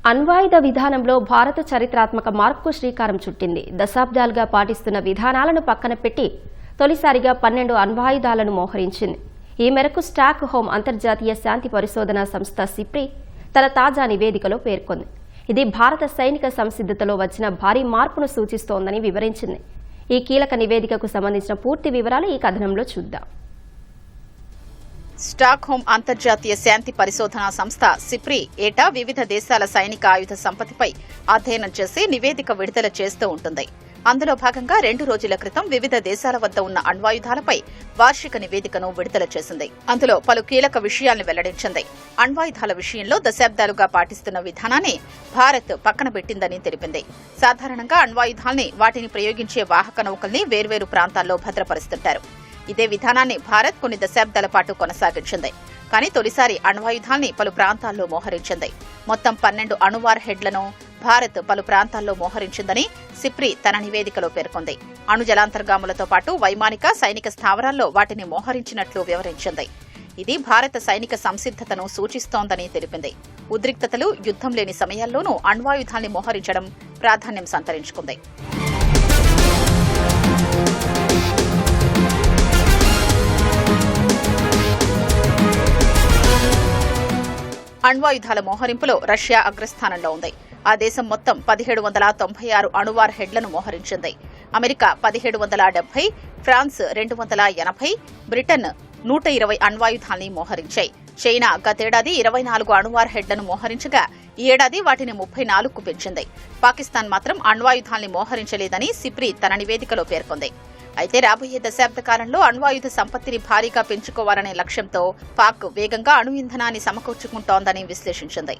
అణ్వాయుధ విధానంలో భారత చరిత్రాత్మక మార్పుకు శ్రీకారం చుట్టింది. దశాబ్దాలుగా పాటిస్తున్న విధానాలను పక్కన పెట్టి తొలిసారిగా 12 అణ్వాయుధాలను మోహరించింది. ఈ మేరకు స్టాక్ హోమ్ అంతర్జాతీయ శాంతి పరిశోధనా సంస్థ సిప్రి తన తాజా నివేదికలో పేర్కొంది. ఇది భారత సైనిక సంసిద్ధతలో వచ్చిన భారీ మార్పును సూచిస్తోందని వివరించింది. ఈ కీలక నివేదికకు సంబంధించిన పూర్తి వివరాలు ఈ కథనంలో చూద్దాం. స్టాక్ హోమ్ అంతర్జాతీయ శాంతి పరిశోధనా సంస్థ సిప్రి ఏటా వివిధ దేశాల సైనిక ఆయుధ సంపత్తిపై అధ్యయనం చేసి నివేదిక విడుదల చేస్తూ ఉంటుంది. అందులో భాగంగా 2 రోజుల క్రితం వివిధ దేశాల వద్ద ఉన్న అణ్వాయుధాలపై వార్షిక నివేదికను విడుదల చేసింది. అందులో పలు కీలక విషయాలను వెల్లడించింది. అణ్వాయుధాల విషయంలో దశాబ్దాలుగా పాటిస్తున్న విధానాన్ని భారత్ పక్కన పెట్టిందని తెలిపింది. సాధారణంగా అణ్వాయుధాల్ని వాటిని ప్రయోగించే వాహక నౌకల్ని వేర్వేరు ప్రాంతాల్లో భద్రపరుస్తుంటారు. ఇదే విధానాన్ని భారత్ కొన్ని దశాబ్దాల పాటు కొనసాగించింది. కానీ తొలిసారి అణ్వాయుధాల్ని పలు ప్రాంతాల్లో మోహరించింది. మొత్తం 12 అణువార్ హెడ్లను భారత్ పలు ప్రాంతాల్లో మోహరించిందని సిప్రి తన నివేదికలో పేర్కొంది. అణు జలాంతర్గాములతో పాటు వైమానిక, సైనిక స్థావరాల్లో వాటిని మోహరించినట్లు వివరించింది. ఇది భారత సైనిక సంసిద్ధతను సూచిస్తోందని తెలిపింది. ఉద్రిక్తతలు, యుద్ధం లేని సమయాల్లోనూ అణ్వాయుధాల్ని మోహరించడం ప్రాధాన్యం సంతరించుకుంది. అణ్వాయుధాల మోహరింపులో రష్యా అగ్రస్థానంలో ఉంది. ఆ దేశం మొత్తం 1796 అణువార్ హెడ్లను మోహరించింది. అమెరికా 1770, ఫ్రాన్స్ 280, బ్రిటన్ 120 అణ్వాయుధాల్ని మోహరించాయి. చైనా గతేడాది 24 అణువార్ హెడ్లను మోహరించగా ఈ ఏడాది వాటిని 34కు పెంచింది. పాకిస్తాన్ మాత్రం అణ్వాయుధాల్ని మోహరించలేదని సిప్రి తన నివేదికలో పేర్కొంది. అయితే రాబోయే దశాబ్ద కాలంలో అణ్వాయుధ సంపత్తిని భారీగా పెంచుకోవాలనే లక్ష్యంతో పాక్ వేగంగా అణు ఇంధనాన్ని సమకూర్చుకుంటోందని విశ్లేషించింది.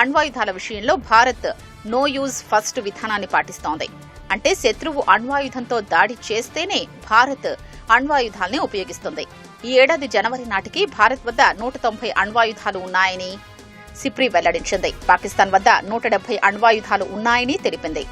అణ్వాయుధాల విషయంలో భారత్ నో యూజ్ ఫస్ట్ విధానాన్ని పాటిస్తోంది. అంటే శత్రువు అణ్వాయుధంతో దాడి చేస్తేనే భారత్ అణ్వాయుధాల్ని ఉపయోగిస్తుంది. ఈ ఏడాది జనవరి నాటికి భారత్ వద్ద 190 అణ్వాయుధాలు ఉన్నాయని సిప్రి వెల్లడించింది. పాకిస్తాన్ వద్ద 170 అణ్వాయుధాలు ఉన్నాయని తెలిపింది.